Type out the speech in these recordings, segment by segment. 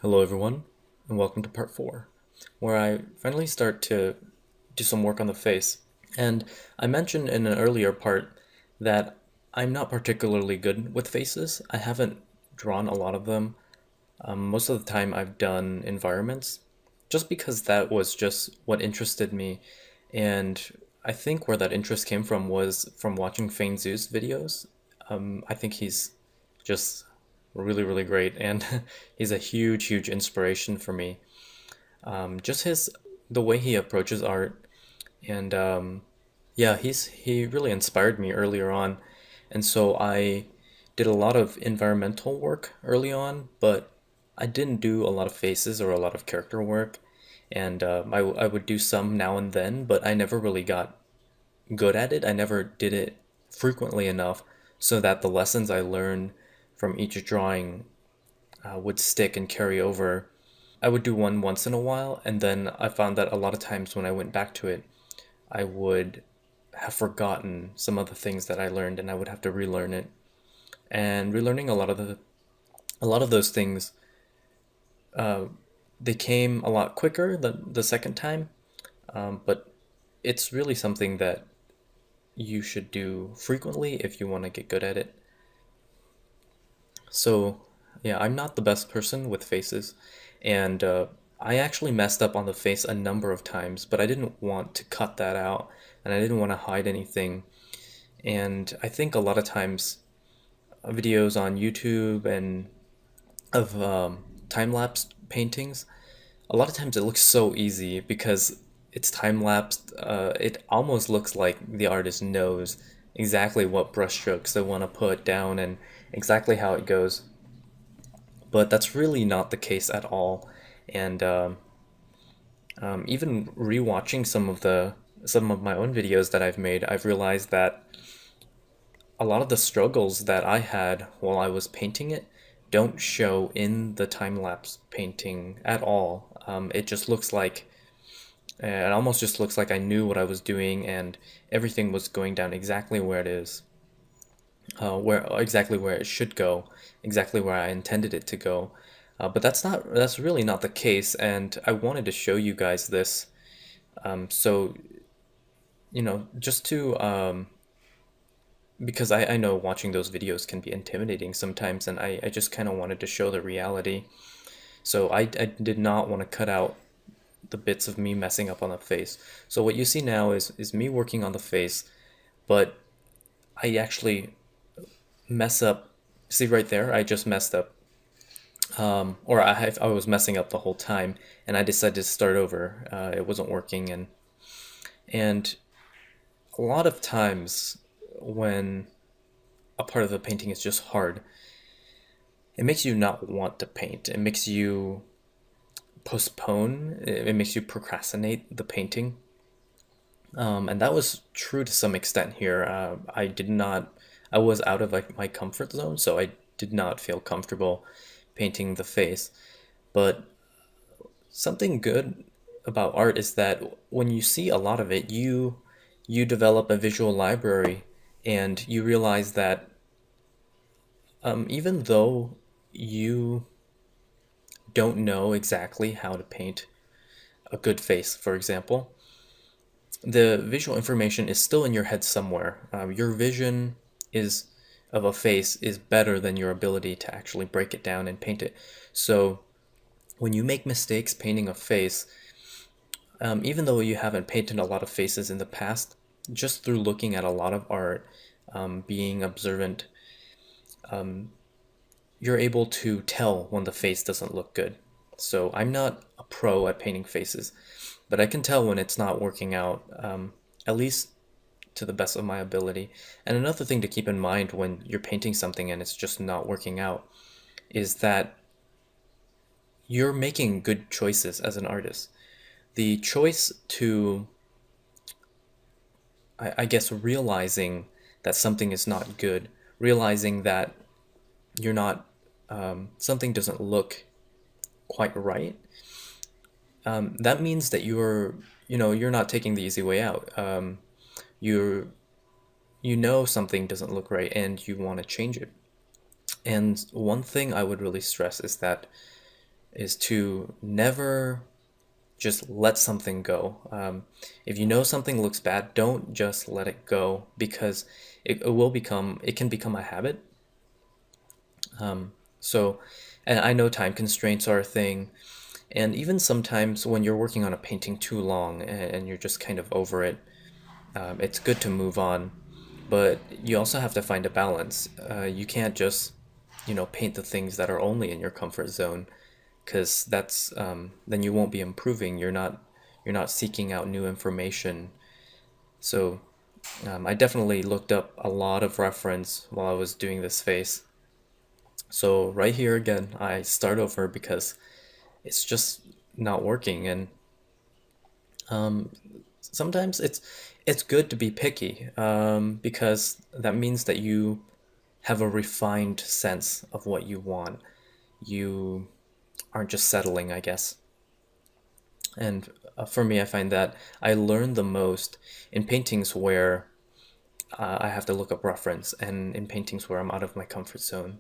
Hello, everyone, and welcome to part 4, where I finally start to do some work on the face. And I mentioned in an earlier part that I'm not particularly good with faces. I haven't drawn a lot of them. Most of the time, I've done environments, just because that was just what interested me. And I think where that interest came from was from watching Fane Zhu's videos. I think he's just really, really great, and he's a huge, huge inspiration for me. Just the way he approaches art, and yeah, he really inspired me earlier on, and so I did a lot of environmental work early on, but I didn't do a lot of faces or a lot of character work, and I would do some now and then, but I never really got good at it. I never did it frequently enough so that the lessons I learned from each drawing would stick and carry over. I would do one once in a while, and then I found that a lot of times when I went back to it, I would have forgotten some of the things that I learned, and I would have to relearn it. And relearning a lot of those things, they came a lot quicker the second time, but it's really something that you should do frequently if you want to get good at it. So, yeah, I'm not the best person with faces, and I actually messed up on the face a number of times, but I didn't want to cut that out, and I didn't want to hide anything. And I think a lot of times videos on YouTube and of time-lapse paintings, a lot of times it looks so easy because it's time-lapsed. It almost looks like the artist knows exactly what brushstrokes they want to put down and exactly how it goes, but that's really not the case at all. And even rewatching some of my own videos that I've made, I've realized that a lot of the struggles that I had while I was painting it don't show in the time lapse painting at all. It just looks like it almost just looks like I knew what I was doing and everything was going down exactly where it is, where exactly where it should go, exactly where I intended it to go. But that's really not the case, and I wanted to show you guys this. So, just to because I know watching those videos can be intimidating sometimes, and I just kind of wanted to show the reality. So I did not want to cut out the bits of me messing up on the face. So what you see now is me working on the face, but I actually mess up. See right there, I just messed up. Or I was messing up the whole time, and I decided to start over. It wasn't working, and a lot of times when a part of the painting is just hard, it makes you not want to paint. It makes you postpone. It makes you procrastinate the painting. And that was true to some extent here. I did not. I was out of like my comfort zone, so I did not feel comfortable painting the face. But something good about art is that when you see a lot of it, you develop a visual library, and you realize that even though you don't know exactly how to paint a good face, for example, the visual information is still in your head somewhere. Your vision is of a face is better than your ability to actually break it down and paint it. So when you make mistakes painting a face, even though you haven't painted a lot of faces in the past, just through looking at a lot of art, being observant, you're able to tell when the face doesn't look good. So I'm not a pro at painting faces, but I can tell when it's not working out, at least to the best of my ability. And another thing to keep in mind when you're painting something and it's just not working out is that you're making good choices as an artist. The choice to, I guess, realizing that something is not good, realizing that you're not, something doesn't look quite right, that means that you're not taking the easy way out. You're, something doesn't look right and you want to change it. And one thing I would really stress is that is to never just let something go. If you know something looks bad, don't just let it go because it can become a habit. So, and I know time constraints are a thing, and even sometimes when you're working on a painting too long and you're just kind of over it, it's good to move on. But you also have to find a balance. You can't just, paint the things that are only in your comfort zone, because then you won't be improving. You're not seeking out new information. So I definitely looked up a lot of reference while I was doing this face. So right here again, I start over because it's just not working, and sometimes it's good to be picky, because that means that you have a refined sense of what you want. You aren't just settling, I guess. And for me, I find that I learn the most in paintings where I have to look up reference, and in paintings where I'm out of my comfort zone.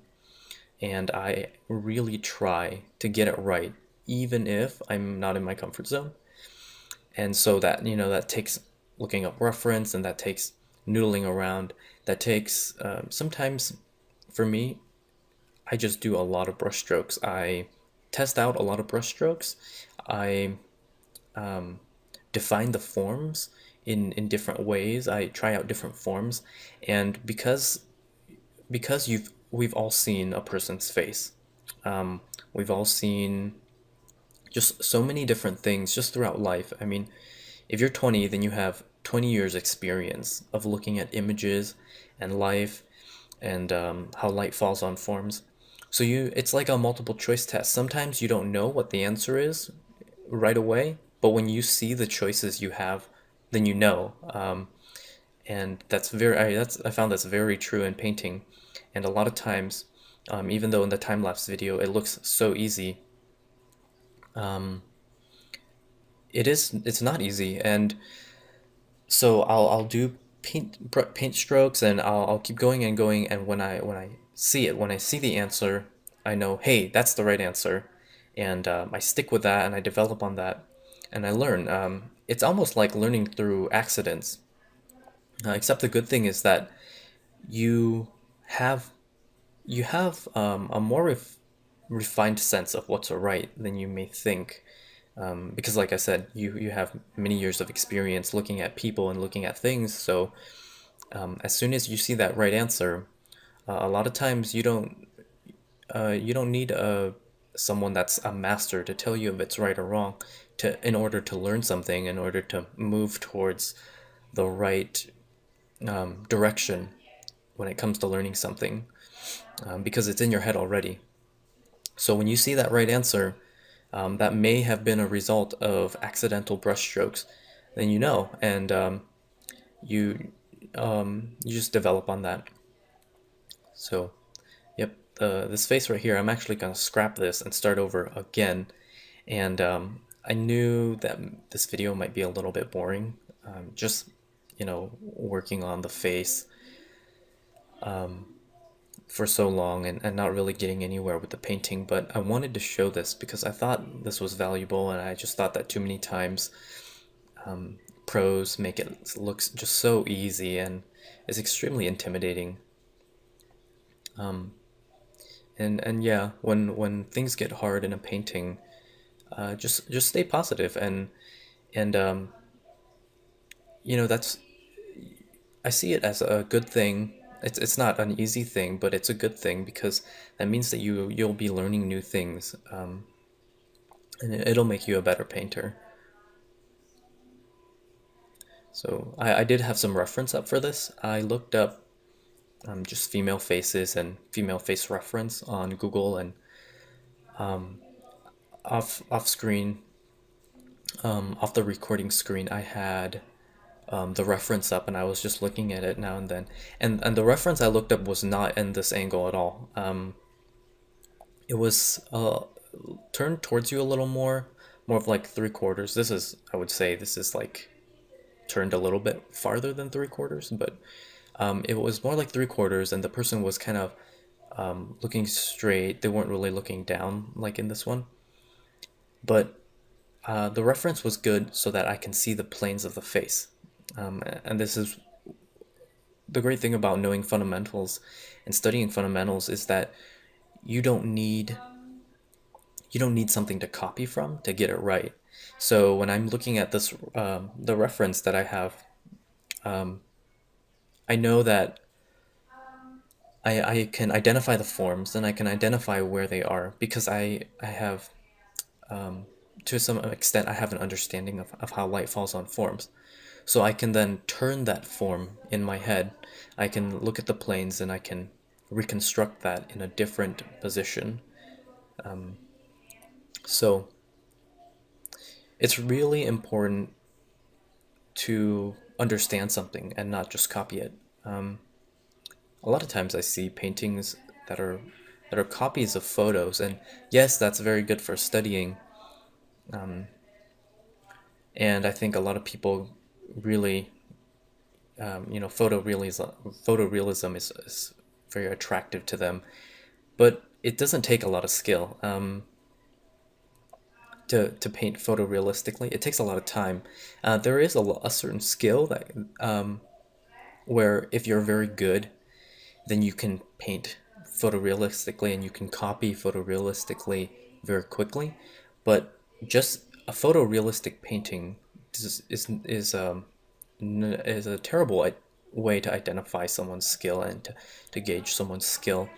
And I really try to get it right, even if I'm not in my comfort zone. And so that takes looking up reference, and that takes noodling around. That takes sometimes, for me, I just do a lot of brush strokes. I test out a lot of brush strokes. I define the forms in different ways. I try out different forms, and because we've all seen a person's face. We've all seen just so many different things just throughout life. I mean, if you're 20, then you have 20 years experience of looking at images and life, and how light falls on forms. So it's like a multiple choice test. Sometimes you don't know what the answer is right away, but when you see the choices you have, then you know. And I found that's very true in painting. And a lot of times, even though in the time lapse video it looks so easy, it's not easy. And so I'll do paint strokes, and I'll keep going and going, and when I see the answer, I know, hey, that's the right answer, and I stick with that, and I develop on that, and I learn. It's almost like learning through accidents. Except the good thing is that you have a more refined sense of what's right than you may think. Because, like I said, you have many years of experience looking at people and looking at things. So as soon as you see that right answer, a lot of times you don't need someone that's a master to tell you if it's right or wrong, in order to learn something, in order to move towards the right direction when it comes to learning something, because it's in your head already. So when you see that right answer, that may have been a result of accidental brushstrokes, then you know, and you you just develop on that. So, yep, this face right here, I'm actually gonna scrap this and start over again. And I knew that this video might be a little bit boring, just working on the face for so long, and not really getting anywhere with the painting, but I wanted to show this because I thought this was valuable, and I just thought that too many times pros make it look just so easy, and it's extremely intimidating. And yeah, when things get hard in a painting, just stay positive, and that's, I see it as a good thing. It's not an easy thing, but it's a good thing because that means that you'll be learning new things, and it'll make you a better painter. So I did have some reference up for this. I looked up just female faces and female face reference on Google, and off screen, off the recording screen, I had the reference up, and I was just looking at it now and then. And the reference I looked up was not in this angle at all. It was turned towards you a little more of like 3/4. I would say this is like turned a little bit farther than 3/4, but it was more like 3/4, and the person was kind of looking straight. They weren't really looking down like in this one. but the reference was good so that I can see the planes of the face. And this is the great thing about knowing fundamentals and studying fundamentals is that you don't need you don't need something to copy from to get it right. So when I'm looking at this, the reference that I have, I know that I can identify the forms and I can identify where they are because I have, to some extent, I have an understanding of how light falls on forms. So I can then turn that form in my head. I can look at the planes and I can reconstruct that in a different position. So it's really important to understand something and not just copy it. A lot of times I see paintings that are that are copies of photos, and yes, that's very good for studying. And I think a lot of people really, photorealism is very attractive to them, but it doesn't take a lot of skill to paint photorealistically. It takes a lot of time. There is a certain skill that where if you're very good, then you can paint photorealistically and you can copy photorealistically very quickly. But just a photorealistic painting is a terrible way to identify someone's skill and to gauge someone's skill,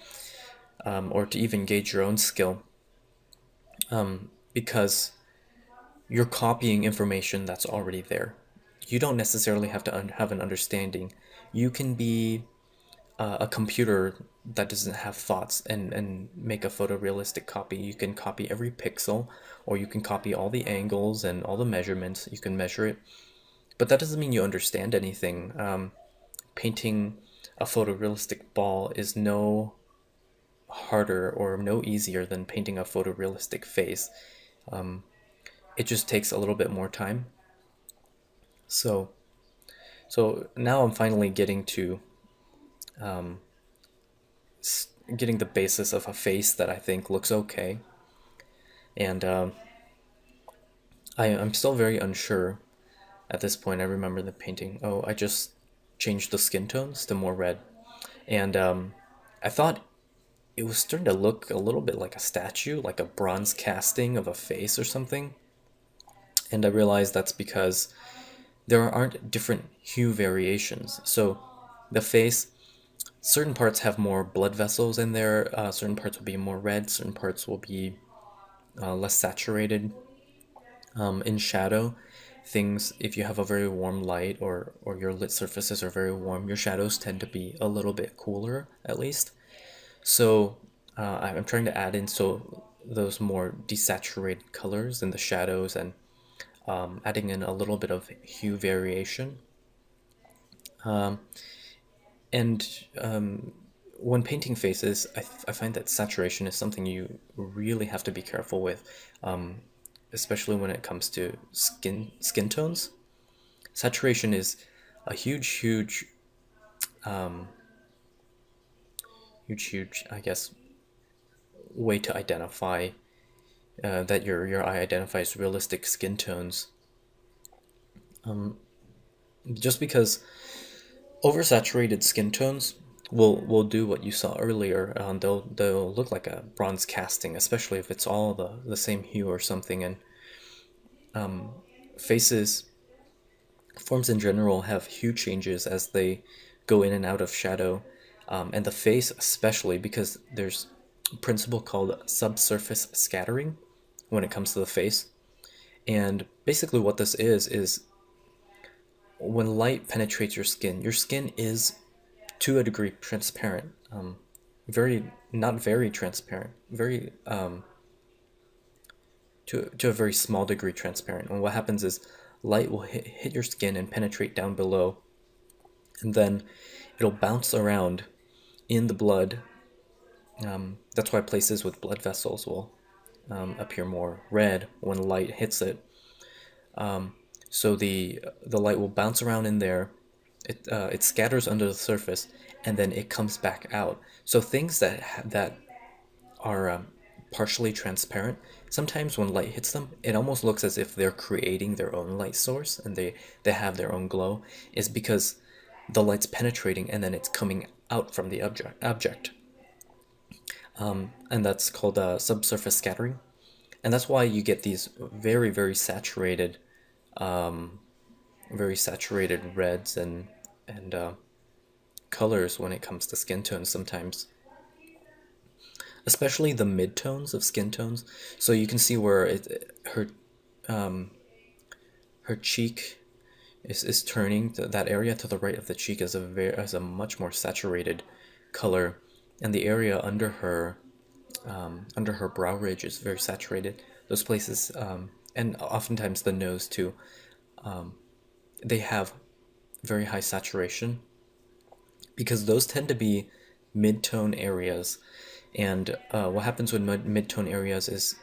or to even gauge your own skill, because you're copying information that's already there. You don't necessarily have to have an understanding. You can be a computer that doesn't have thoughts and make a photorealistic copy. You can copy every pixel, or you can copy all the angles and all the measurements. You can measure it, but that doesn't mean you understand anything. Painting a photorealistic ball is no harder or no easier than painting a photorealistic face. It just takes a little bit more time. So, so now I'm finally getting to getting the basis of a face that I think looks okay, and I'm still very unsure at this point. I remember the painting. Oh, I just changed the skin tones to more red, and I thought it was starting to look a little bit like a statue, like a bronze casting of a face or something. And I realized that's because there aren't different hue variations. So the face, certain parts have more blood vessels in there, certain parts will be more red, certain parts will be less saturated. In shadow, things, if you have a very warm light, or your lit surfaces are very warm, your shadows tend to be a little bit cooler, at least. So I'm trying to add in those more desaturated colors in the shadows, and adding in a little bit of hue variation. And when painting faces, I find that saturation is something you really have to be careful with, especially when it comes to skin tones. Saturation is a huge, I guess, way to identify that your eye identifies realistic skin tones. Just because oversaturated skin tones will do what you saw earlier. They'll look like a bronze casting, especially if it's all the same hue or something. And faces, forms in general, have hue changes as they go in and out of shadow, and the face especially, because there's a principle called subsurface scattering when it comes to the face. And basically what this is when light penetrates your skin is to a degree transparent, very, not very transparent, very to a very small degree transparent. And what happens is light will hit your skin and penetrate down below, and then it'll bounce around in the blood. That's why places with blood vessels will appear more red when light hits it. So the light will bounce around in there. It scatters under the surface, and then it comes back out. So things that are partially transparent sometimes when light hits them, it almost looks as if they're creating their own light source and they have their own glow, is because the light's penetrating and then it's coming out from the object. And that's called subsurface scattering. And that's why you get these very saturated reds and colors when it comes to skin tones sometimes, especially the midtones of skin tones. So you can see where her cheek is turning to that area to the right of the cheek is a much more saturated color, and the area under her brow ridge is very saturated. Those places, and oftentimes the nose too, they have very high saturation because those tend to be mid-tone areas. And what happens with mid-tone areas is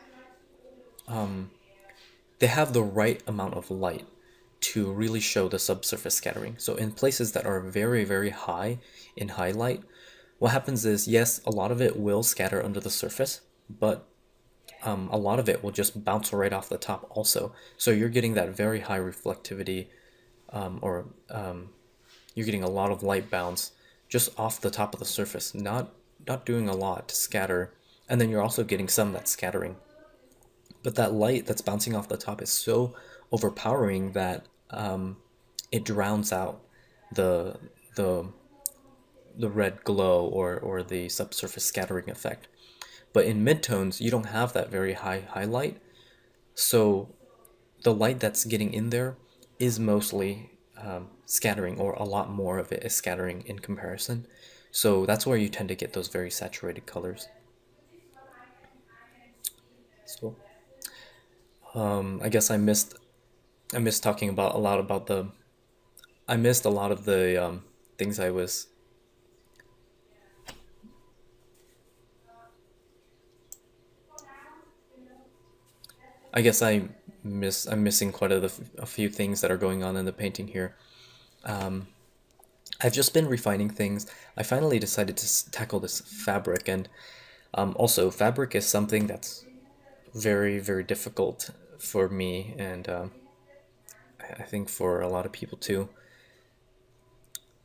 they have the right amount of light to really show the subsurface scattering. So in places that are very, very high in highlight, what happens is, yes, a lot of it will scatter under the surface, but a lot of it will just bounce right off the top also. So you're getting that very high reflectivity, or you're getting a lot of light bounce just off the top of the surface, not doing a lot to scatter. And then you're also getting some that's scattering. But that light that's bouncing off the top is so overpowering that it drowns out the the the red glow or the subsurface scattering effect. But in midtones, you don't have that very high highlight, so the light that's getting in there is mostly scattering, or a lot more of it is scattering in comparison. So that's where you tend to get those very saturated colors. So I guess I missed talking about a lot about the I missed a lot of the things I was. I guess I'm missing a few things that are going on in the painting here. I've just been refining things. I finally decided to tackle this fabric, and also fabric is something that's very, very difficult for me, and I think for a lot of people too.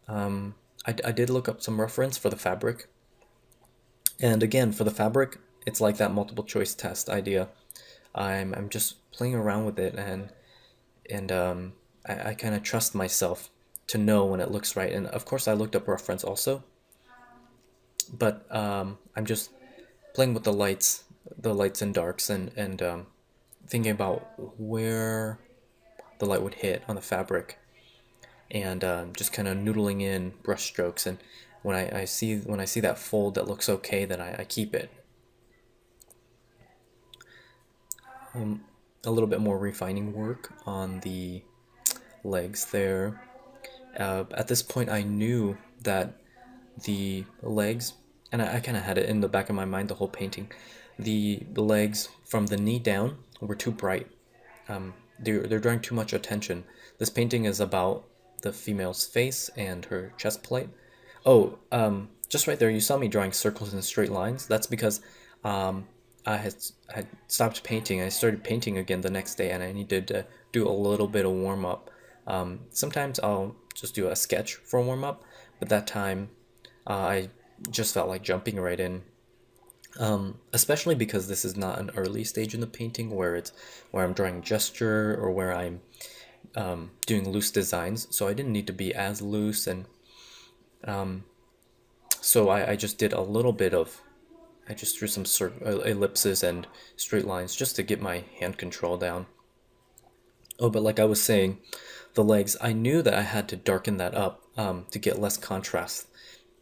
I did look up some reference for the fabric, and again, for the fabric, it's like that multiple choice test idea. I'm just playing around with it, and I kind of trust myself to know when it looks right. And of course, I looked up reference also, but I'm just playing with the lights and darks, and thinking about where the light would hit on the fabric, and just kind of noodling in brush strokes. And when I see that fold that looks okay, then I keep it. A little bit more refining work on the legs there. At this point, I knew that the legs, and I kind of had it in the back of my mind the whole painting. The legs from the knee down were too bright. They're drawing too much attention. This painting is about the female's face and her chest plate. Oh, just right there, you saw me drawing circles and straight lines. That's because um, I had stopped painting. I started painting again the next day, and I needed to do a little bit of warm up. Sometimes I'll just do a sketch for a warm up, but that time I just felt like jumping right in. Especially because this is not an early stage in the painting where I'm drawing gesture, or where I'm doing loose designs. So I didn't need to be as loose, and so I just did a little bit of I just drew some ellipses and straight lines just to get my hand control down. Oh, but like I was saying, the legs, I knew that I had to darken that up to get less contrast.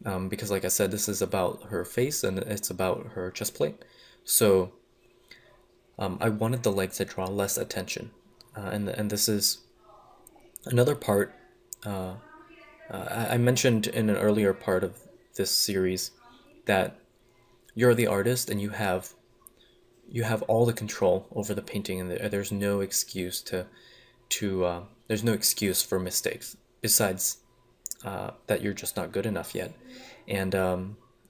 Because, like I said, this is about her face and it's about her chest plate. So I wanted the legs to draw less attention. And this is another part. I mentioned in an earlier part of this series that you're the artist and you have all the control over the painting, and there's no excuse to there's no excuse for mistakes besides that you're just not good enough yet. And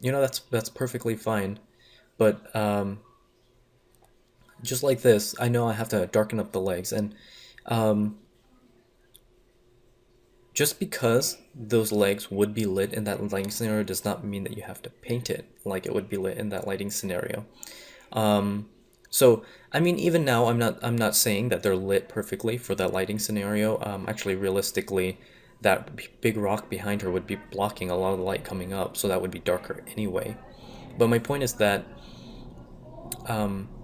that's perfectly fine. But just like this, I know I have to darken up the legs, and um, just because those legs would be lit in that lighting scenario does not mean that you have to paint it like it would be lit in that lighting scenario. Um, so I mean, even now, I'm not saying that they're lit perfectly for that lighting scenario. Actually, realistically, that big rock behind her would be blocking a lot of the light coming up, so that would be darker anyway. But my point is that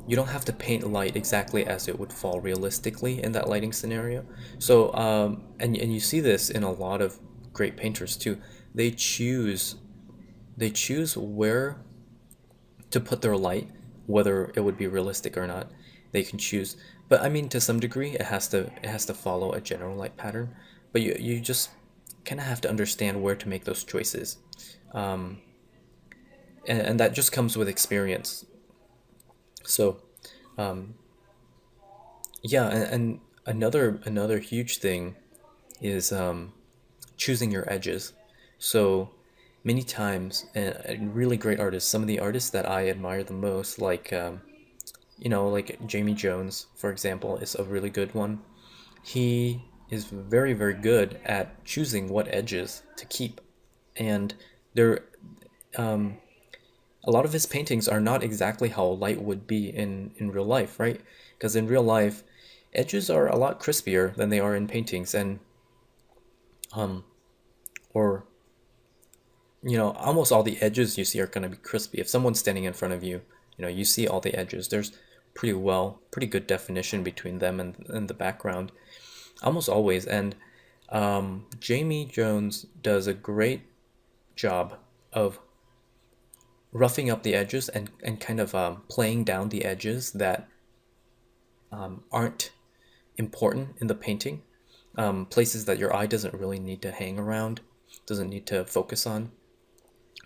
you don't have to paint light exactly as it would fall realistically in that lighting scenario. So, and you see this in a lot of great painters too. They choose they choose where to put their light, whether it would be realistic or not. They can choose, but I mean, to some degree, it has to follow a general light pattern. But you just kind of have to understand where to make those choices, and that just comes with experience. So yeah, and another huge thing is choosing your edges. So many times, and really great artists, some of the artists that I admire the most, like like Jamie Jones, for example, is a really good one. He is very, very good at choosing what edges to keep. And there, a lot of his paintings are not exactly how light would be in real life, right? Because in real life, edges are a lot crispier than they are in paintings, and or almost all the edges you see are going to be crispy. If someone's standing in front of you, you see all the edges. There's pretty good definition between them and the background, almost always. And Jamie Jones does a great job of roughing up the edges and kind of playing down the edges that aren't important in the painting, places that your eye doesn't really need to hang around, doesn't need to focus on.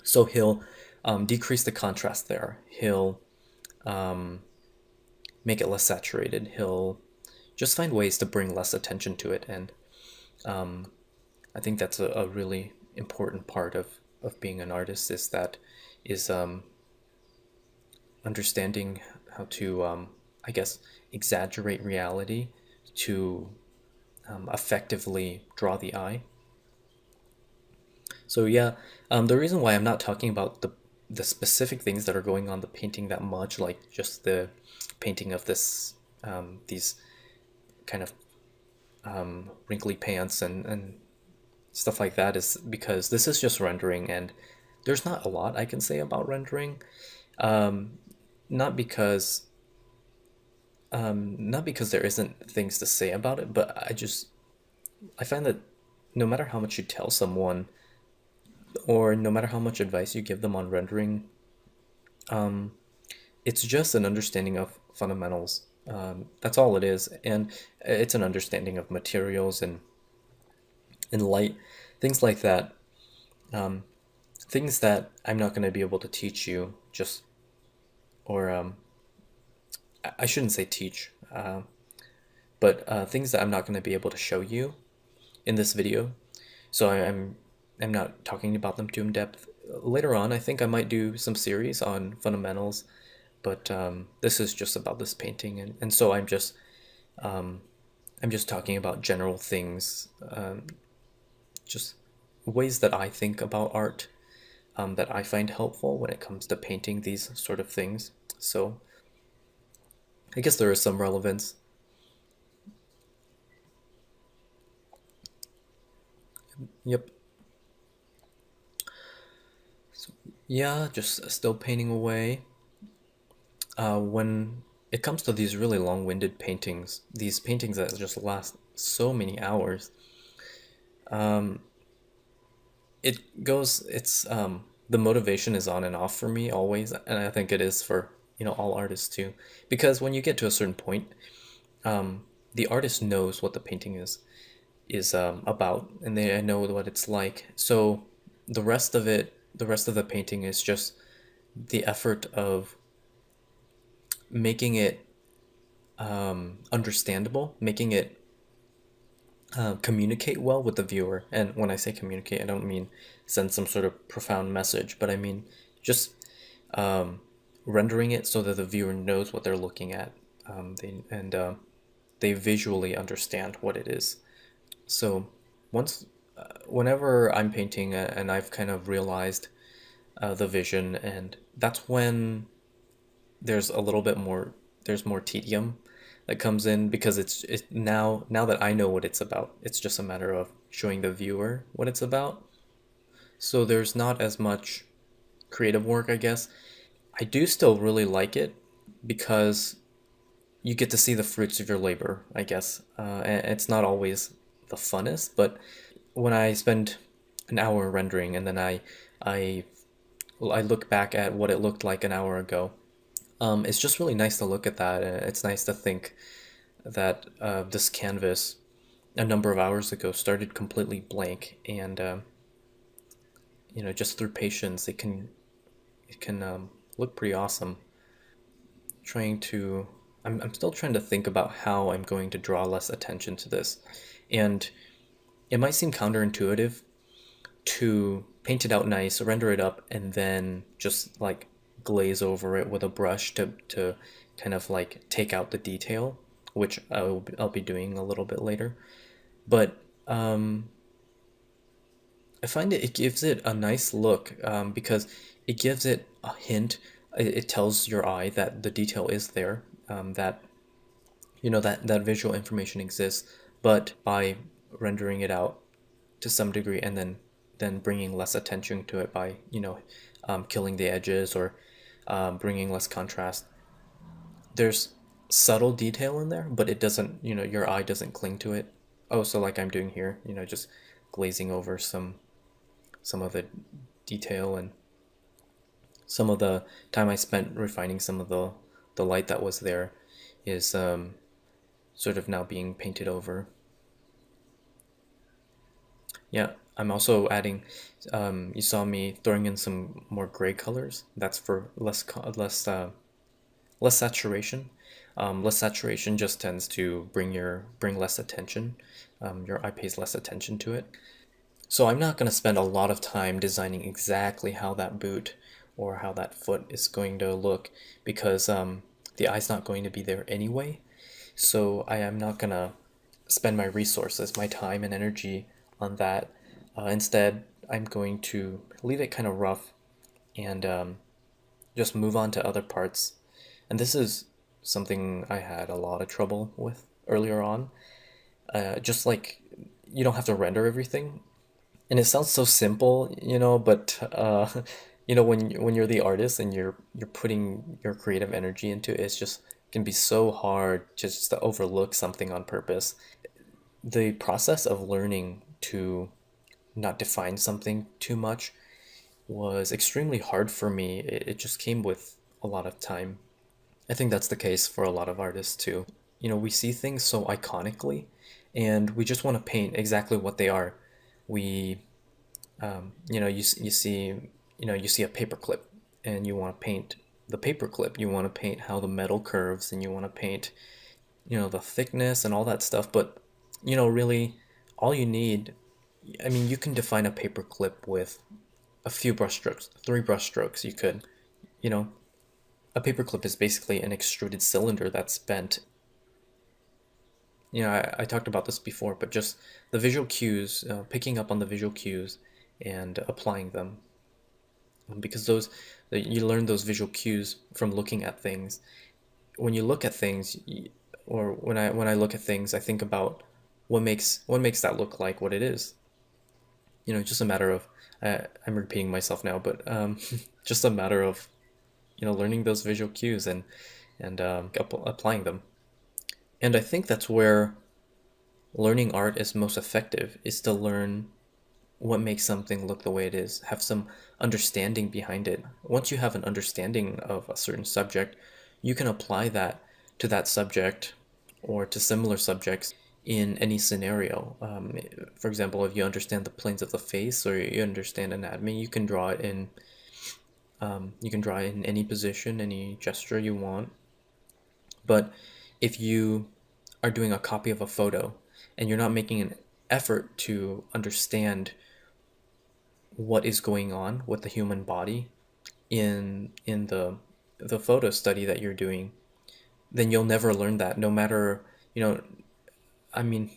So he'll decrease the contrast there. He'll make it less saturated. He'll just find ways to bring less attention to it. And I think that's a really important part of being an artist is understanding how to, I guess, exaggerate reality to effectively draw the eye. So yeah, the reason why I'm not talking about the specific things that are going on the painting that much, like just the painting of these kind of wrinkly pants and stuff like that, is because this is just rendering, and there's not a lot I can say about rendering. Um, not because not because there isn't things to say about it, but I find that no matter how much you tell someone, or no matter how much advice you give them on rendering, it's just an understanding of fundamentals. That's all it is, and it's an understanding of materials and light, things like that. Things that I'm not going to be able to teach you, just or I shouldn't say teach, but things that I'm not going to be able to show you in this video. So I'm not talking about them too in depth. Later on, I think I might do some series on fundamentals, but this is just about this painting, and so I'm just talking about general things, just ways that I think about art, that I find helpful when it comes to painting these sort of things. So I guess there is some relevance. Yep. So, yeah, just still painting away. When it comes to these really long-winded paintings, these paintings that just last so many hours, the motivation is on and off for me always, and I think it is for, all artists too. Because when you get to a certain point, the artist knows what the painting is about, and they know what it's like. So the rest of the painting is just the effort of making it understandable, making it communicate well with the viewer. And when I say communicate, I don't mean send some sort of profound message, but I mean just rendering it so that the viewer knows what they're looking at. they visually understand what it is. So once, whenever I'm painting and I've kind of realized the vision, and that's when there's a little bit more, there's more tedium that comes in because now that I know what it's about, it's just a matter of showing the viewer what it's about. So there's not as much creative work, I guess. I do still really like it because you get to see the fruits of your labor, I guess. And it's not always the funnest, but when I spend an hour rendering and then I I look back at what it looked like an hour ago, it's just really nice to look at that. And it's nice to think that this canvas a number of hours ago started completely blank, and just through patience, it can look pretty awesome. Trying to I'm still trying to think about how I'm going to draw less attention to this. And it might seem counterintuitive to paint it out nice, render it up, and then just like glaze over it with a brush to kind of like take out the detail, which I'll be doing a little bit later. But I find it gives it a nice look, because it gives it a hint. It tells your eye that the detail is there, that that visual information exists, but by rendering it out to some degree and then bringing less attention to it by killing the edges or bringing less contrast. There's subtle detail in there, but it doesn't, your eye doesn't cling to it. Oh, so like I'm doing here, just glazing over some of the detail, and some of the time I spent refining some of the light that was there is sort of now being painted over. Yeah, I'm also adding. You saw me throwing in some more gray colors. That's for less saturation. Less saturation just tends to bring less attention. Your eye pays less attention to it. So I'm not going to spend a lot of time designing exactly how that boot or how that foot is going to look, because the eye's not going to be there anyway. So I am not going to spend my resources, my time and energy on that. Instead, I'm going to leave it kind of rough and just move on to other parts. And this is something I had a lot of trouble with earlier on. Just like you don't have to render everything, and it sounds so simple, but when you're the artist and you're putting your creative energy into it, it's just can be so hard just to overlook something on purpose. The process of learning to not define something too much was extremely hard for me. It just came with a lot of time. I think that's the case for a lot of artists too. We see things so iconically, and we just want to paint exactly what they are. We you see, you see a paperclip, and you want to paint the paperclip. You want to paint how the metal curves, and you want to paint, the thickness and all that stuff. But, really, all you need, I mean, you can define a paperclip with a few brush strokes, three brush strokes. You could, you know, a paperclip is basically an extruded cylinder that's bent. I talked about this before, but just the visual cues, picking up on the visual cues and applying them. Because you learn those visual cues from looking at things. When you look at things, or when I look at things, I think about what makes that look like what it is. Just a matter of, I'm repeating myself now, but just a matter of learning those visual cues and applying them. And I think that's where learning art is most effective, is to learn what makes something look the way it is, have some understanding behind it. Once you have an understanding of a certain subject, you can apply that to that subject or to similar subjects in any scenario. For example, if you understand the planes of the face or you understand anatomy, you can draw it in any position, any gesture you want. But if you are doing a copy of a photo and you're not making an effort to understand what is going on with the human body in the photo study that you're doing, then you'll never learn that. No matter, you know, I mean,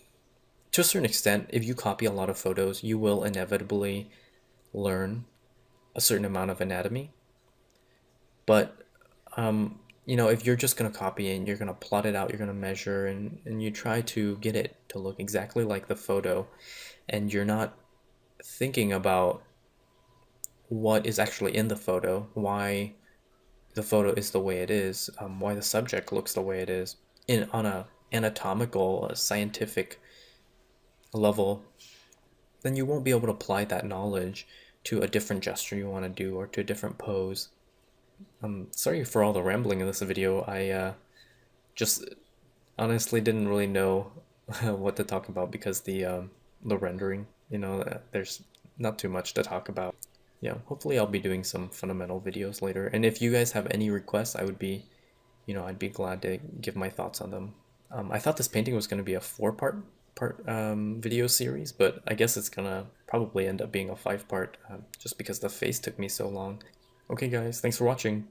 to a certain extent, if you copy a lot of photos, you will inevitably learn a certain amount of anatomy. But if you're just gonna copy it and you're gonna plot it out, you're gonna measure and you try to get it to look exactly like the photo, and you're not thinking about what is actually in the photo, why the photo is the way it is, why the subject looks the way it is, in on a anatomical, scientific level, then you won't be able to apply that knowledge to a different gesture you want to do or to a different pose. Sorry for all the rambling in this video. I just honestly didn't really know what to talk about because the rendering, there's not too much to talk about. Yeah, hopefully I'll be doing some fundamental videos later. And if you guys have any requests, I'd be glad to give my thoughts on them. I thought this painting was going to be a four part video series, but I guess it's gonna probably end up being a 5 part, just because the face took me so long. Okay, guys, thanks for watching.